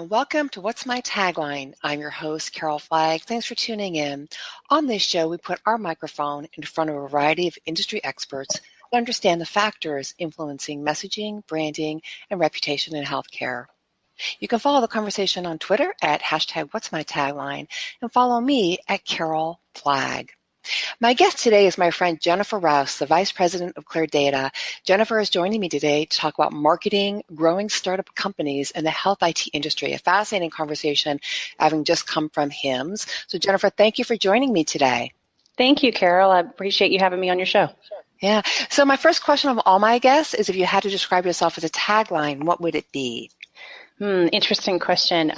and welcome to What's My Tagline? I'm your host, Carol Flagg. Thanks for tuning in. On this show, we put our microphone in front of a variety of industry experts to understand the factors influencing messaging, branding, and reputation in healthcare. You can follow the conversation on Twitter at #What'sMyTagline and follow me at Carol Flagg. My guest today is my friend Jennifer Rouse, the Vice President of ClearData. Jennifer is joining me today to talk about marketing, growing startup companies in the health IT industry, a fascinating conversation having just come from HIMSS. So Jennifer, thank you for joining me today. Thank you, Carol. I appreciate you having me on your show. Yeah. So my first question of all my guests is if you had to describe yourself as a tagline, what would it be? Interesting question.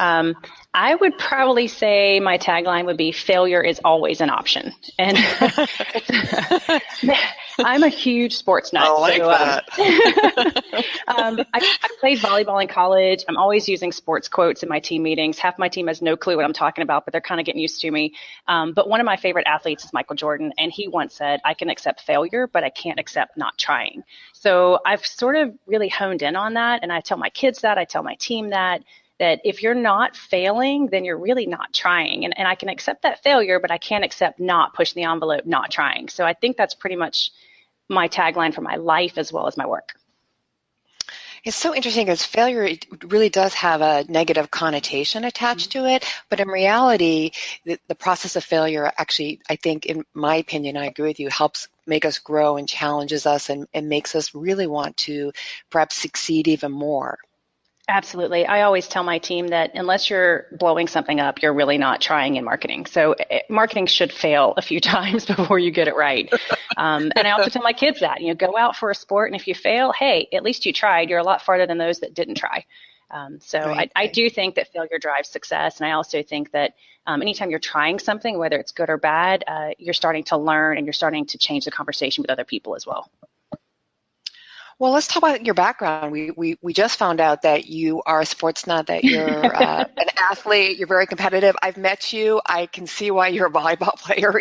I would probably say my tagline would be failure is always an option. And I'm a huge sports nut. I like that. I played volleyball in college. I'm always using sports quotes in my team meetings. Half my team has no clue what I'm talking about, but they're kind of getting used to me. But one of my favorite athletes is Michael Jordan, and he once said, I can accept failure, but I can't accept not trying. So I've sort of really honed in on that, and I tell my kids that, I tell my team that if you're not failing, then you're really not trying. And I can accept that failure, but I can't accept not pushing the envelope, not trying. So I think that's pretty much my tagline for my life as well as my work. It's so interesting because failure it really does have a negative connotation attached to it, but in reality, the process of failure actually, I think, in my opinion, I agree with you, helps make us grow and challenges us and makes us really want to perhaps succeed even more. Absolutely. I always tell my team that unless you're blowing something up, you're really not trying in marketing. So marketing should fail a few times before you get it right. And I also tell my kids that, go out for a sport, and if you fail, hey, at least you tried. You're a lot farther than those that didn't try. Right. I do think that failure drives success. And I also think that anytime you're trying something, whether it's good or bad, you're starting to learn and you're starting to change the conversation with other people as well. Well, let's talk about your background. We just found out that you are a sports nut, that you're an athlete, you're very competitive. I've met you. I can see why you're a volleyball player.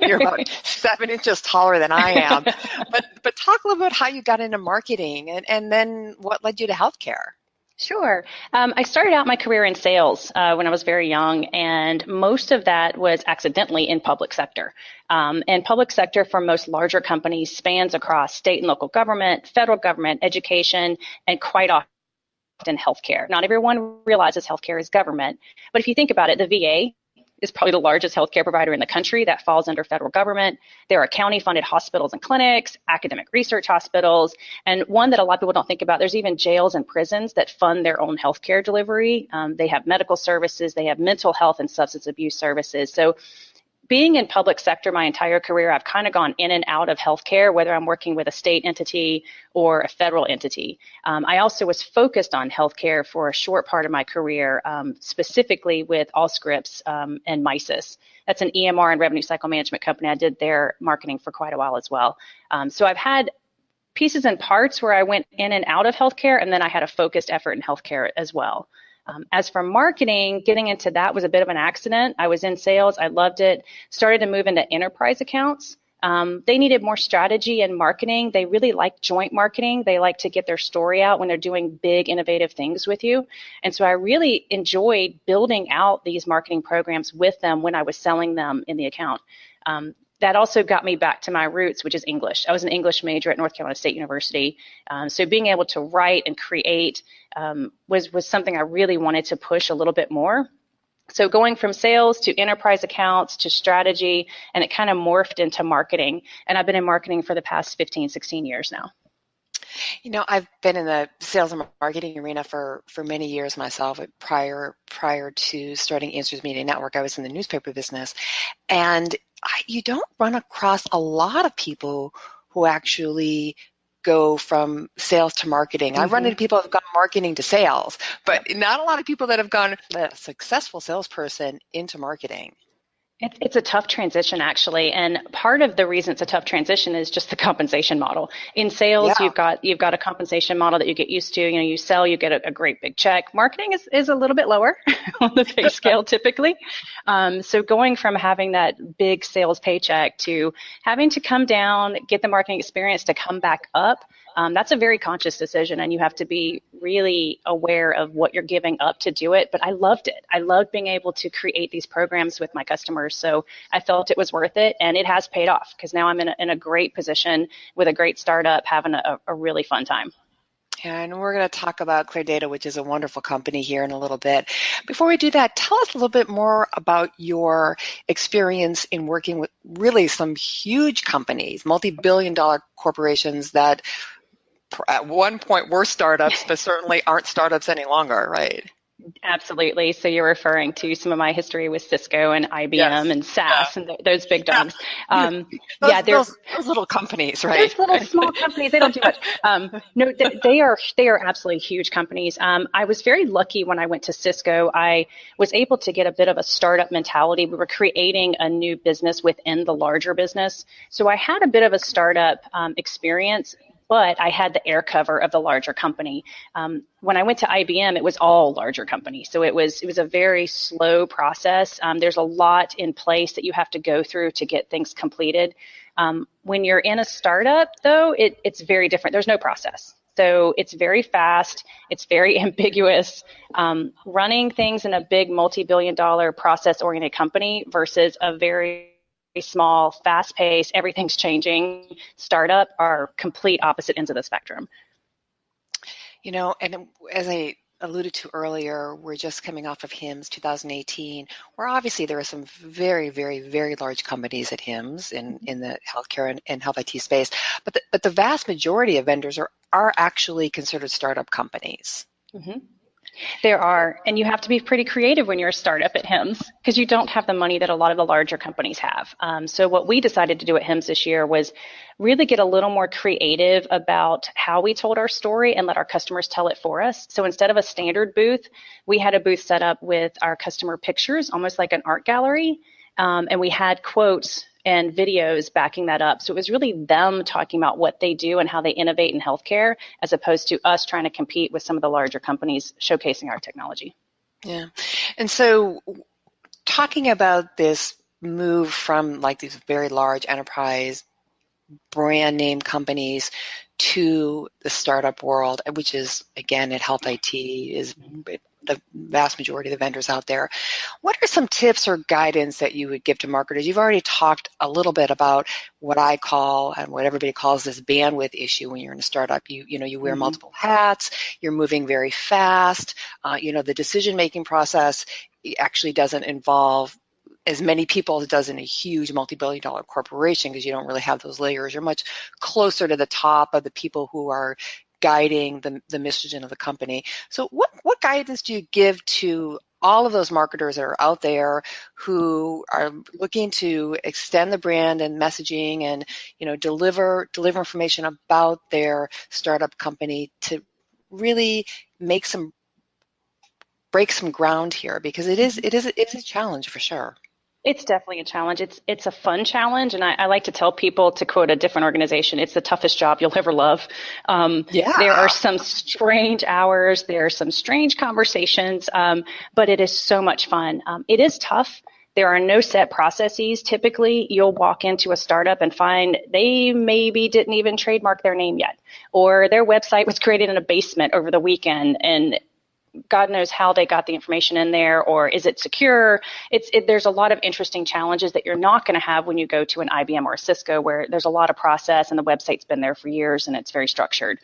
You're about 7 inches taller than I am. But talk a little bit about how you got into marketing and then what led you to healthcare. Sure. I started out my career in sales when I was very young, and most of that was accidentally in public sector. And public sector for most larger companies spans across state and local government, federal government, education, and quite often healthcare. Not everyone realizes healthcare is government, but if you think about it, the VA is probably the largest healthcare provider in the country. That falls under federal government. There are county-funded hospitals and clinics, academic research hospitals, and one that a lot of people don't think about, there's even jails and prisons that fund their own healthcare delivery. They have medical services, they have mental health and substance abuse services. So being in public sector my entire career, I've kind of gone in and out of healthcare, whether I'm working with a state entity or a federal entity. I also was focused on healthcare for a short part of my career, specifically with Allscripts and Misys. That's an EMR and revenue cycle management company. I did their marketing for quite a while as well. So I've had pieces and parts where I went in and out of healthcare, and then I had a focused effort in healthcare as well. As for marketing, getting into that was a bit of an accident. I was in sales. I loved it. Started to move into enterprise accounts. They needed more strategy and marketing. They really like joint marketing. They like to get their story out when they're doing big, innovative things with you. And so I really enjoyed building out these marketing programs with them when I was selling them in the account. That also got me back to my roots, which is English. I was an English major at North Carolina State University. So being able to write and create was something I really wanted to push a little bit more. So going from sales to enterprise accounts to strategy, and it kind of morphed into marketing. And I've been in marketing for the past 15, 16 years now. I've been in the sales and marketing arena for many years myself. Prior to starting Answers Media Network, I was in the newspaper business. And you don't run across a lot of people who actually go from sales to marketing. Mm-hmm. I've run into people who have gone marketing to sales, but not a lot of people that have gone a successful salesperson into marketing. It's a tough transition, actually, and part of the reason it's a tough transition is just the compensation model. In sales, you've got a compensation model that you get used to. You sell, you get a great big check. Marketing is a little bit lower on the pay scale typically. So going from having that big sales paycheck to having to come down, get the marketing experience to come back up, That's a very conscious decision, and you have to be really aware of what you're giving up to do it. But I loved it. I loved being able to create these programs with my customers. So I felt it was worth it, and it has paid off because now I'm in a great position with a great startup, having a really fun time. Yeah, and we're going to talk about ClearData, which is a wonderful company here in a little bit. Before we do that, tell us a little bit more about your experience in working with really some huge companies, multi-billion-dollar corporations that at one point were startups, but certainly aren't startups any longer, right? Absolutely. So you're referring to some of my history with Cisco and IBM and SAS and those big dogs. Those little companies, right? Those little small companies, they don't do much. No, they are absolutely huge companies. I was very lucky when I went to Cisco. I was able to get a bit of a startup mentality. We were creating a new business within the larger business. So I had a bit of a startup experience, but I had the air cover of the larger company. When I went to IBM, it was all larger companies. So it was a very slow process. There's a lot in place that you have to go through to get things completed. When you're in a startup, though, it's very different. There's no process. So it's very fast. It's very ambiguous. Running things in a big multi-billion-dollar process-oriented company versus a very small, fast-paced, everything's changing startup are complete opposite ends of the spectrum. You know, and as I alluded to earlier, we're just coming off of HIMSS 2018, where obviously there are some very, very, very large companies at HIMSS in the healthcare and health IT space, but the vast majority of vendors are actually considered startup companies. Mm-hmm. There are, and you have to be pretty creative when you're a startup at HIMSS because you don't have the money that a lot of the larger companies have. So what we decided to do at HIMSS this year was really get a little more creative about how we told our story and let our customers tell it for us. So instead of a standard booth, we had a booth set up with our customer pictures, almost like an art gallery, and we had quotes and videos backing that up. So it was really them talking about what they do and how they innovate in healthcare, as opposed to us trying to compete with some of the larger companies showcasing our technology. Yeah. And so talking about this move from like these very large enterprise brand name companies to the startup world, which is, again, at Health IT, is the vast majority of the vendors out there. What are some tips or guidance that you would give to marketers? You've already talked a little bit about what I call and what everybody calls this bandwidth issue when you're in a startup. You wear multiple hats, you're moving very fast. The decision-making process actually doesn't involve as many people as it does in a huge multi-billion-dollar corporation because you don't really have those layers. You're much closer to the top of the people who are guiding the mission of the company. So what guidance do you give to all of those marketers that are out there who are looking to extend the brand and messaging and deliver information about their startup company to really break some ground here, because it is a challenge for sure. It's definitely a challenge. It's a fun challenge, and I like to tell people, to quote a different organization, it's the toughest job you'll ever love. There are some strange hours, there are some strange conversations, but it is so much fun. It is tough. There are no set processes. Typically, you'll walk into a startup and find they maybe didn't even trademark their name yet, or their website was created in a basement over the weekend, and God knows how they got the information in there, or is it secure? There's a lot of interesting challenges that you're not going to have when you go to an IBM or a Cisco, where there's a lot of process and the website's been there for years and it's very structured.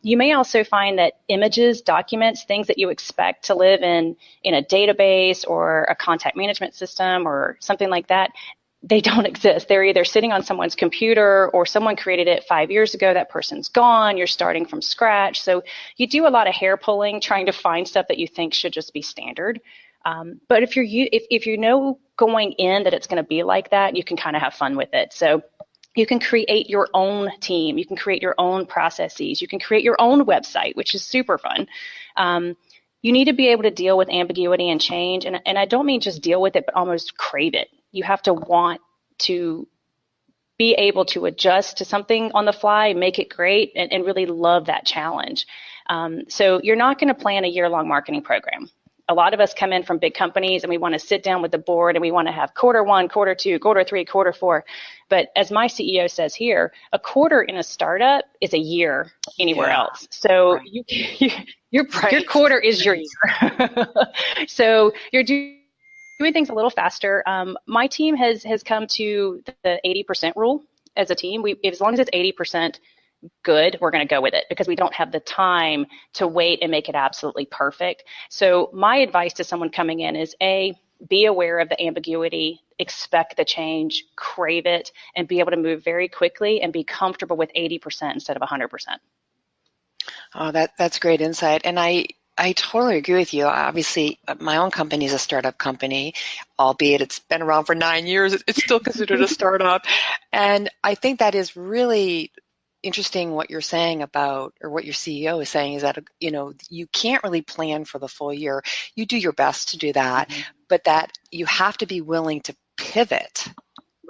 You may also find that images, documents, things that you expect to live in a database or a contact management system or something like that, they don't exist. They're either sitting on someone's computer or someone created it 5 years ago. That person's gone. You're starting from scratch. So you do a lot of hair pulling trying to find stuff that you think should just be standard. But if you know going in that it's going to be like that, you can kind of have fun with it. So you can create your own team. You can create your own processes. You can create your own website, which is super fun. You need to be able to deal with ambiguity and change. And I don't mean just deal with it, but almost crave it. You have to want to be able to adjust to something on the fly, make it great, and really love that challenge. So you're not going to plan a year-long marketing program. A lot of us come in from big companies and we want to sit down with the board and we want to have quarter one, quarter two, quarter three, quarter four. But as my CEO says here, a quarter in a startup is a year anywhere else. So your quarter is your year. So you're doing things a little faster. My team has come to the 80% rule as a team. As long as it's 80% good, we're going to go with it because we don't have the time to wait and make it absolutely perfect. So my advice to someone coming in is be aware of the ambiguity, expect the change, crave it, and be able to move very quickly and be comfortable with 80% instead of 100%. Oh, that's great insight. And I totally agree with you. Obviously, my own company is a startup company, albeit it's been around for 9 years. It's still considered a startup. And I think that is really interesting what you're saying about, or what your CEO is saying, is that, you can't really plan for the full year. You do your best to do that, but that you have to be willing to pivot.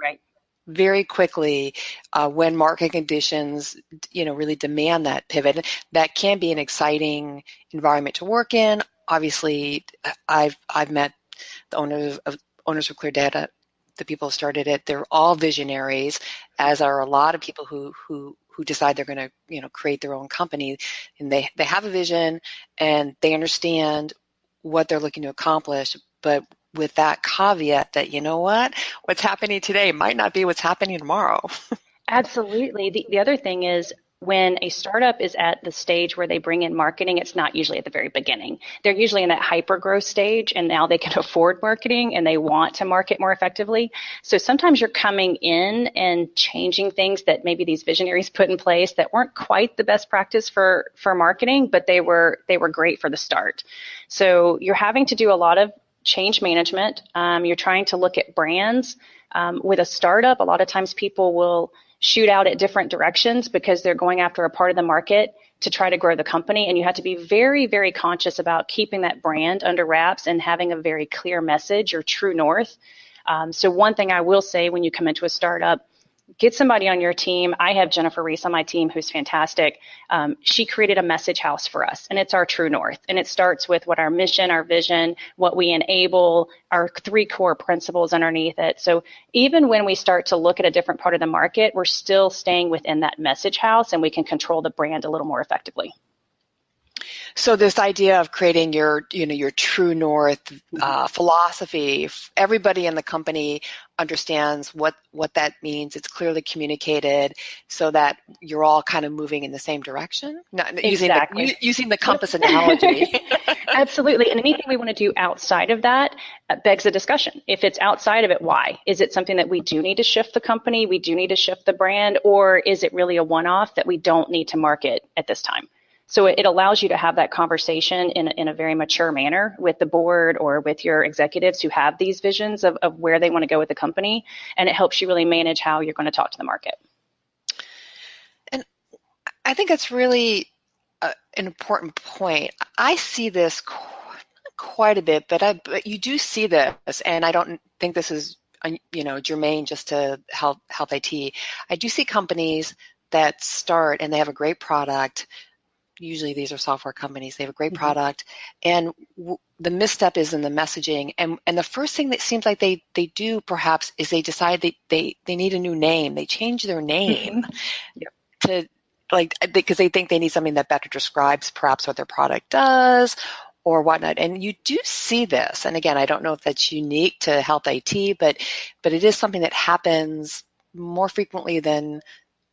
Right. Very quickly when market conditions, really demand that pivot. That can be an exciting environment to work in. Obviously, I've met the owners of ClearData, the people who started it. They're all visionaries, as are a lot of people who decide they're going to, create their own company, and they have a vision and they understand what they're looking to accomplish, but with that caveat that, what's happening today might not be what's happening tomorrow. Absolutely. The other thing is, when a startup is at the stage where they bring in marketing, it's not usually at the very beginning. They're usually in that hyper growth stage, and now they can afford marketing and they want to market more effectively. So sometimes you're coming in and changing things that maybe these visionaries put in place that weren't quite the best practice for marketing, but they were great for the start. So you're having to do a lot of change management. You're trying to look at brands. With a startup, a lot of times people will shoot out at different directions because they're going after a part of the market to try to grow the company. And you have to be very, very conscious about keeping that brand under wraps and having a very clear message, your true north. So one thing I will say when you come into a startup, get somebody on your team. I have Jennifer Rouse on my team, who's fantastic. She created a message house for us, and it's our true north. And it starts with what our mission, our vision, what we enable, our 3 core principles underneath it. So even when we start to look at a different part of the market, we're still staying within that message house, and we can control the brand a little more effectively. So this idea of creating your true north philosophy, everybody in the company understands what that means. It's clearly communicated so that you're all kind of moving in the same direction. Exactly. Using the compass analogy. Absolutely. And anything we want to do outside of that begs a discussion. If it's outside of it, why? Is it something that we do need to shift the company? We do need to shift the brand? Or is it really a one-off that we don't need to market at this time? So it allows you to have that conversation in a very mature manner with the board or with your executives who have these visions of where they want to go with the company. And it helps you really manage how you're going to talk to the market. And I think that's really an important point. I see this quite a bit, but you do see this, and I don't think this is germane just to health IT. I do see companies that start and they have a great product. Usually these are software companies. They have a great product, and the misstep is in the messaging. And the first thing that seems like they do perhaps is they decide they need a new name. They change their name to because they think they need something that better describes perhaps what their product does or whatnot. And you do see this. And again, I don't know if that's unique to health IT, but it is something that happens more frequently than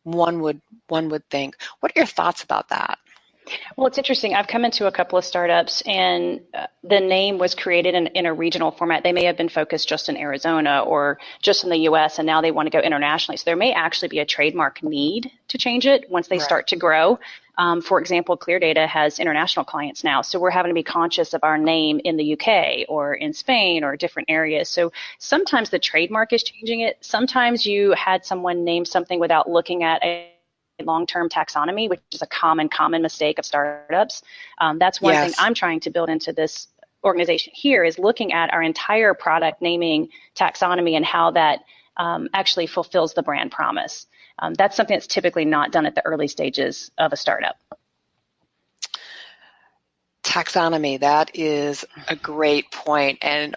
one would think. What are your thoughts about that? Well, it's interesting. I've come into a couple of startups, and the name was created in a regional format. They may have been focused just in Arizona or just in the U.S., and now they want to go internationally. So there may actually be a trademark need to change it once they start to grow. For example, ClearData has international clients now, so we're having to be conscious of our name in the UK or in Spain or different areas. So sometimes the trademark is changing it. Sometimes you had someone name something without looking at a long-term taxonomy, which is a common mistake of startups. That's one thing I'm trying to build into this organization here, is looking at our entire product naming taxonomy and how that actually fulfills the brand promise. That's something that's typically not done at the early stages of a startup. taxonomy, that is a great point. And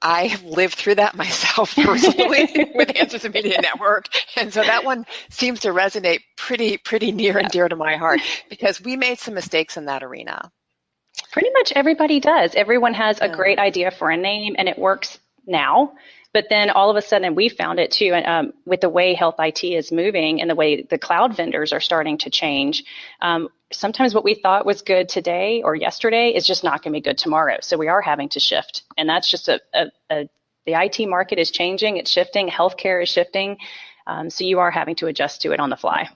I have lived through that myself personally with Answers Media Network. And so that one seems to resonate pretty near and dear to my heart, because we made some mistakes in that arena. Pretty much everybody does. Everyone has a great idea for a name and it works now. But then all of a sudden, we found it too, with the way health IT is moving and the way the cloud vendors are starting to change. Sometimes what we thought was good today or yesterday is just not going to be good tomorrow. So we are having to shift. And that's just the IT market is changing. It's shifting. Healthcare is shifting. So you are having to adjust to it on the fly.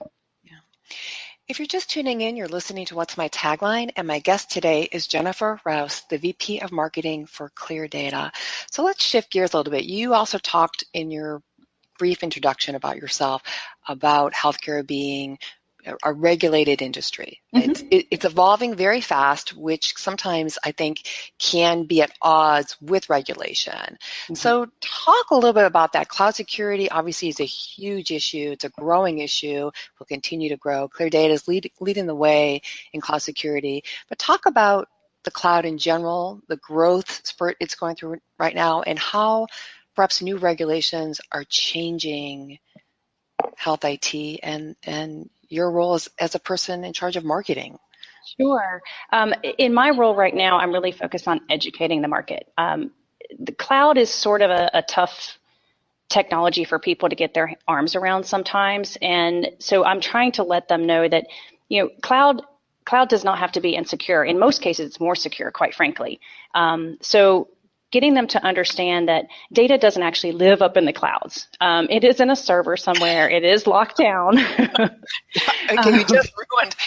If you're just tuning in, you're listening to What's My Tagline, and my guest today is Jennifer Rouse, the VP of Marketing for ClearData. So let's shift gears a little bit. You also talked in your brief introduction about yourself about healthcare being a regulated industry. Mm-hmm. It's evolving very fast, which sometimes I think can be at odds with regulation. Mm-hmm. So talk a little bit about that. Cloud security obviously is a huge issue. It's a growing issue. Will continue to grow. ClearData is leading the way in cloud security. But talk about the cloud in general, the growth spurt it's going through right now, and how perhaps new regulations are changing health IT and your role as a person in charge of marketing. Sure. In my role right now, I'm really focused on educating the market. The cloud is sort of a tough technology for people to get their arms around sometimes. And so I'm trying to let them know that, cloud does not have to be insecure. In most cases, it's more secure, quite frankly. So getting them to understand that data doesn't actually live up in the clouds. It is in a server somewhere. It is locked down. Okay,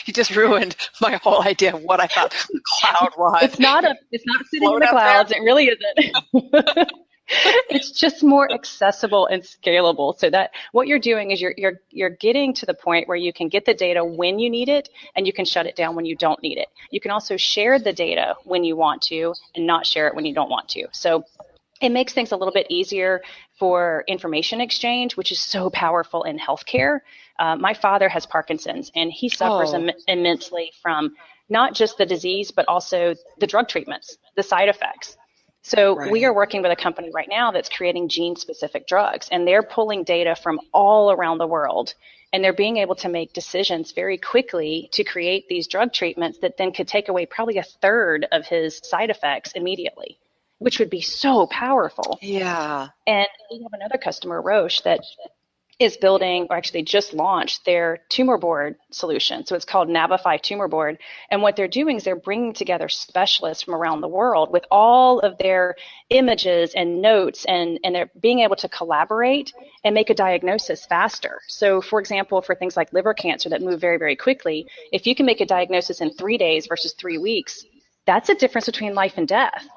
you just ruined my whole idea of what I thought the cloud was. It's not sitting in the clouds. There. It really isn't. It's just more accessible and scalable, so that what you're doing is you're getting to the point where you can get the data when you need it, and you can shut it down when you don't need it. You can also share the data when you want to and not share it when you don't want to. So it makes things a little bit easier for information exchange, which is so powerful in healthcare. My father has Parkinson's, and he suffers immensely from not just the disease, but also the drug treatments, the side effects. So we are working with a company right now that's creating gene-specific drugs, and they're pulling data from all around the world, and they're being able to make decisions very quickly to create these drug treatments that then could take away probably a third of his side effects immediately, which would be so powerful. Yeah. And we have another customer, Roche, that is building, or actually just launched their tumor board solution. So it's called Navify Tumor Board. And what they're doing is they're bringing together specialists from around the world with all of their images and notes, and they're being able to collaborate and make a diagnosis faster. So for example, for things like liver cancer that move very, very quickly, if you can make a diagnosis in 3 days versus 3 weeks, that's a difference between life and death.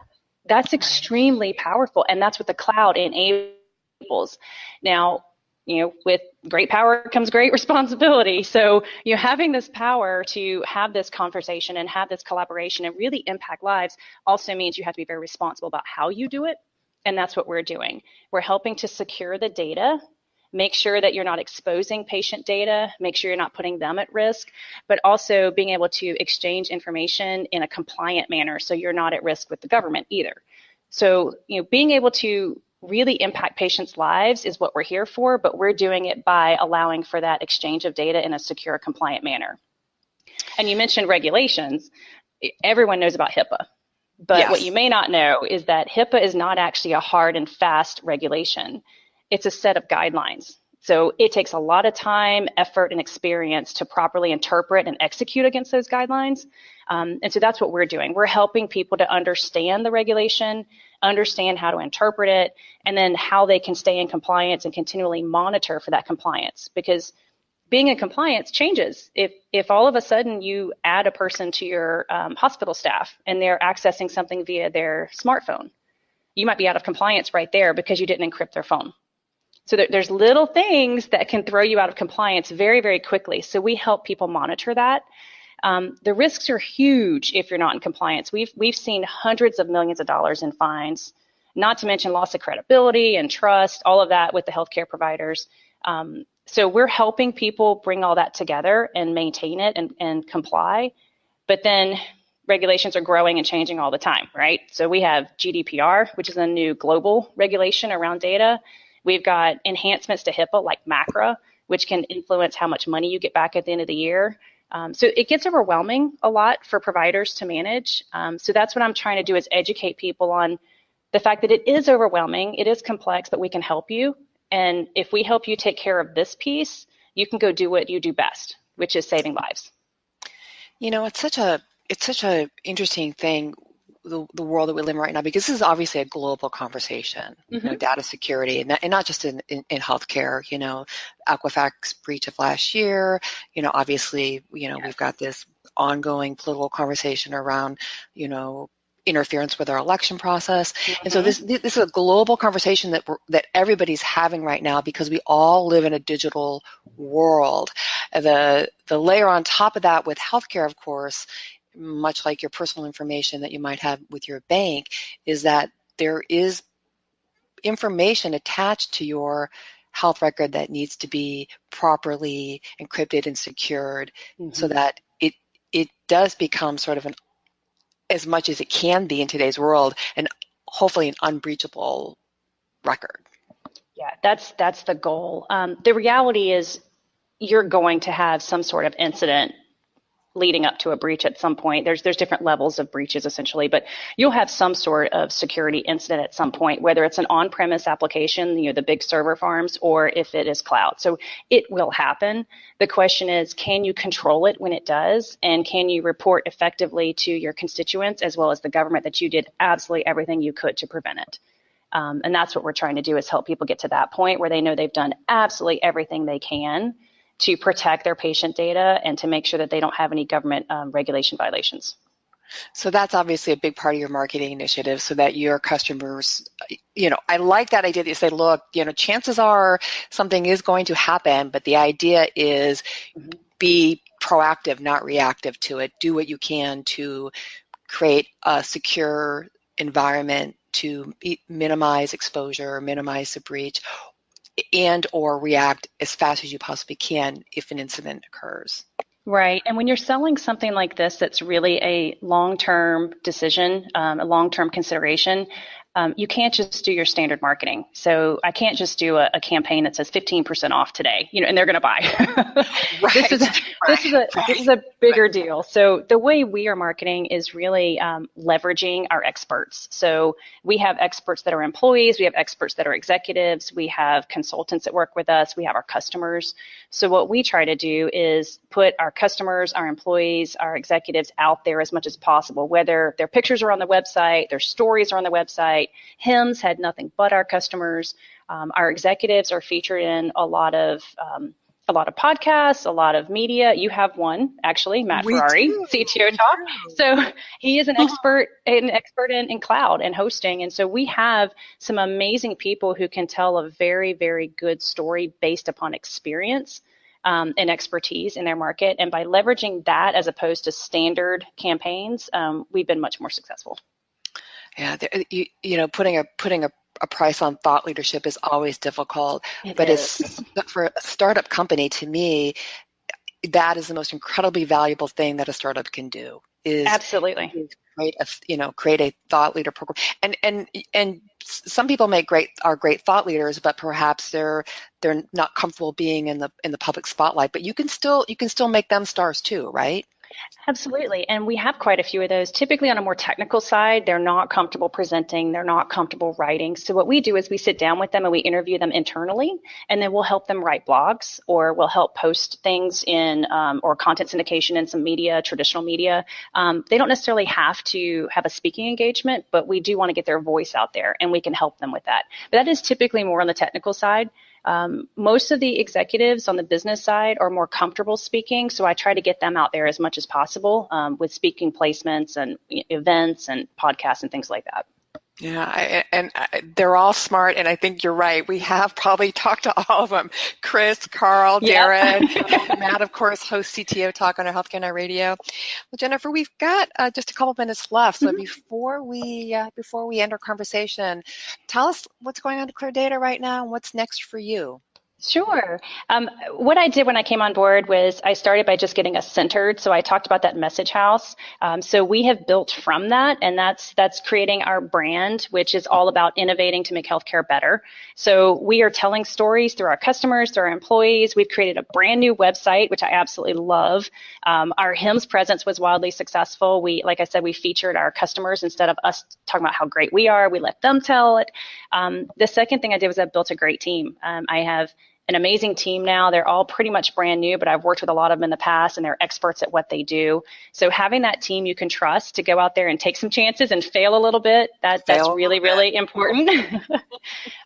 That's extremely powerful. And that's what the cloud enables. Now, with great power comes great responsibility. So, having this power to have this conversation and have this collaboration and really impact lives also means you have to be very responsible about how you do it. And that's what we're doing. We're helping to secure the data, make sure that you're not exposing patient data, make sure you're not putting them at risk, but also being able to exchange information in a compliant manner so you're not at risk with the government either. So, being able to really impact patients' lives is what we're here for, but we're doing it by allowing for that exchange of data in a secure, compliant manner. And you mentioned regulations. Everyone knows about HIPAA, but yes, what you may not know is that HIPAA is not actually a hard and fast regulation. It's a set of guidelines. So it takes a lot of time, effort, and experience to properly interpret and execute against those guidelines. And so that's what we're doing. We're helping people to understand the regulation, understand how to interpret it, and then how they can stay in compliance and continually monitor for that compliance. Because being in compliance changes. If all of a sudden you add a person to your hospital staff and they're accessing something via their smartphone, you might be out of compliance right there because you didn't encrypt their phone. So there's little things that can throw you out of compliance very, very quickly. So we help people monitor that. The risks are huge if you're not in compliance. We've seen hundreds of millions of dollars in fines, not to mention loss of credibility and trust, all of that with the healthcare providers. So we're helping people bring all that together and maintain it and comply. But then regulations are growing and changing all the time, right? So we have GDPR, which is a new global regulation around data. We've got enhancements to HIPAA like MACRA, which can influence how much money you get back at the end of the year. So it gets overwhelming a lot for providers to manage. So that's what I'm trying to do, is educate people on the fact that it is overwhelming, it is complex, but we can help you. And if we help you take care of this piece, you can go do what you do best, which is saving lives. You know, it's such a interesting thing, the world that we live in right now, because this is obviously a global conversation, you know, data security, and not just in healthcare. You know, Equifax breach of last year. You know, obviously, you know, we've got this ongoing political conversation around, you know, interference with our election process. And so this is a global conversation that everybody's having right now, because we all live in a digital world. The layer on top of that with healthcare, of course, much like your personal information that you might have with your bank, is that there is information attached to your health record that needs to be properly encrypted and secured, so that it does become sort of as much as it can be in today's world, and hopefully an unbreachable record. Yeah, that's the goal. The reality is you're going to have some sort of incident leading up to a breach at some point. There's different levels of breaches essentially, but you'll have some sort of security incident at some point, whether it's an on-premise application, you know, the big server farms, or if it is cloud. So it will happen. The question is, can you control it when it does? And can you report effectively to your constituents as well as the government that you did absolutely everything you could to prevent it? And that's what we're trying to do, is help people get to that point where they know they've done absolutely everything they can to protect their patient data and to make sure that they don't have any government regulation violations. So that's obviously a big part of your marketing initiative, so that your customers, you know, I like that idea that you say, look, you know, chances are something is going to happen, but the idea is be proactive, not reactive to it. Do what you can to create a secure environment to minimize exposure, minimize the breach, and or react as fast as you possibly can if an incident occurs. Right. And when you're selling something like this, that's really a long-term decision, a long-term consideration, you can't just do your standard marketing. So I can't just do a campaign that says 15% off today, you know, and they're going to buy. Right. This is a bigger deal. So the way we are marketing is really leveraging our experts. So we have experts that are employees, we have experts that are executives, we have consultants that work with us, we have our customers. So what we try to do is put our customers, our employees, our executives out there as much as possible, whether their pictures are on the website, their stories are on the website. HIMSS had nothing but our customers. Our executives are featured in a lot of podcasts, a lot of media. You have one, actually, Matt Ferrari, CTO Talk. So he is an expert in cloud and hosting. And so we have some amazing people who can tell a very, very good story based upon experience and expertise in their market. And by leveraging that as opposed to standard campaigns, we've been much more successful. Yeah, you know, putting a price on thought leadership is always difficult, but for a startup company, to me, that is the most incredibly valuable thing that a startup can do. Absolutely create a thought leader program, and some people are great thought leaders, but perhaps they're not comfortable being in the public spotlight. But you can still make them stars too, right? Absolutely. And we have quite a few of those. Typically on a more technical side, they're not comfortable presenting, they're not comfortable writing. So what we do is we sit down with them and we interview them internally, and then we'll help them write blogs, or we'll help post things in or content syndication in some media, traditional media. They don't necessarily have to have a speaking engagement, but we do want to get their voice out there, and we can help them with that. But that is typically more on the technical side. Most of the executives on the business side are more comfortable speaking, so I try to get them out there as much as possible with speaking placements and events and podcasts and things like that. Yeah, and they're all smart, and I think you're right. We have probably talked to all of them. Chris, Carl, Darren, Matt, of course, hosts CTO Talk on our Healthcare Now Radio. Well, Jennifer, we've got just a couple minutes left, so before we end our conversation, tell us what's going on to ClearData right now and what's next for you. Sure. What I did when I came on board was I started by just getting us centered. So I talked about that message house. So we have built from that, and that's creating our brand, which is all about innovating to make healthcare better. So we are telling stories through our customers, through our employees. We've created a brand new website, which I absolutely love. Our HIMSS presence was wildly successful. Like I said, we featured our customers instead of us talking about how great we are. We let them tell it. The second thing I did was I built a great team. I have an amazing team now. They're all pretty much brand new, but I've worked with a lot of them in the past, and they're experts at what they do. So having that team you can trust to go out there and take some chances and fail a little bit, that's really, really important.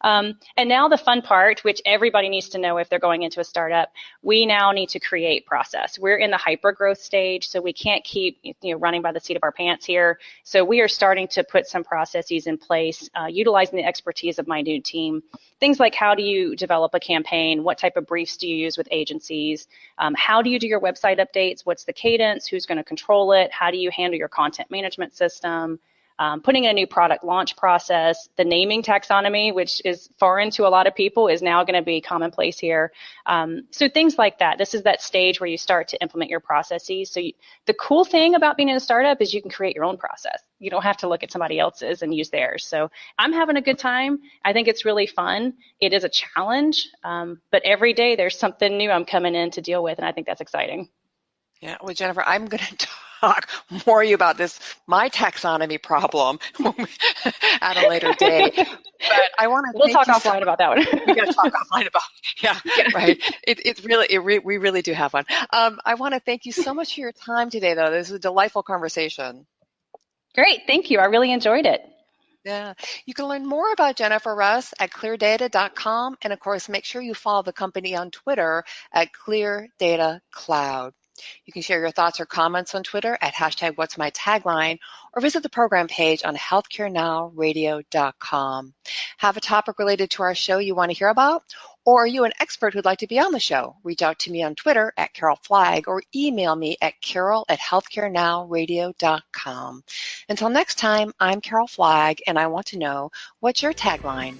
And now the fun part, which everybody needs to know if they're going into a startup, we now need to create process. We're in the hyper growth stage, so we can't keep running by the seat of our pants here. So we are starting to put some processes in place, utilizing the expertise of my new team. Things like, how do you develop a campaign? What type of briefs do you use with agencies? How do you do your website updates? What's the cadence? Who's going to control it? How do you handle your content management system? Putting in a new product launch process, the naming taxonomy, which is foreign to a lot of people, is now going to be commonplace here. So things like that. This is that stage where you start to implement your processes. So the cool thing about being in a startup is you can create your own process. You don't have to look at somebody else's and use theirs. So I'm having a good time. I think it's really fun. It is a challenge, but every day there's something new I'm coming in to deal with, and I think that's exciting. Yeah, well, Jennifer, I'm going to talk more about this, my taxonomy problem at a later date. But I want to we'll talk offline about that one. We got to talk offline about yeah. Right. We really do have one. I want to thank you so much for your time today, though. This was a delightful conversation. Great, thank you. I really enjoyed it. Yeah. You can learn more about Jennifer Rouse at ClearData.com, and of course, make sure you follow the company on Twitter at ClearDataCloud. You can share your thoughts or comments on Twitter at #What'sMyTagline, or visit the program page on healthcarenowradio.com. Have a topic related to our show you want to hear about? Or are you an expert who'd like to be on the show? Reach out to me on Twitter at Carol Flagg, or email me at carol@healthcarenowradio.com. Until next time, I'm Carol Flagg, and I want to know, what's your tagline?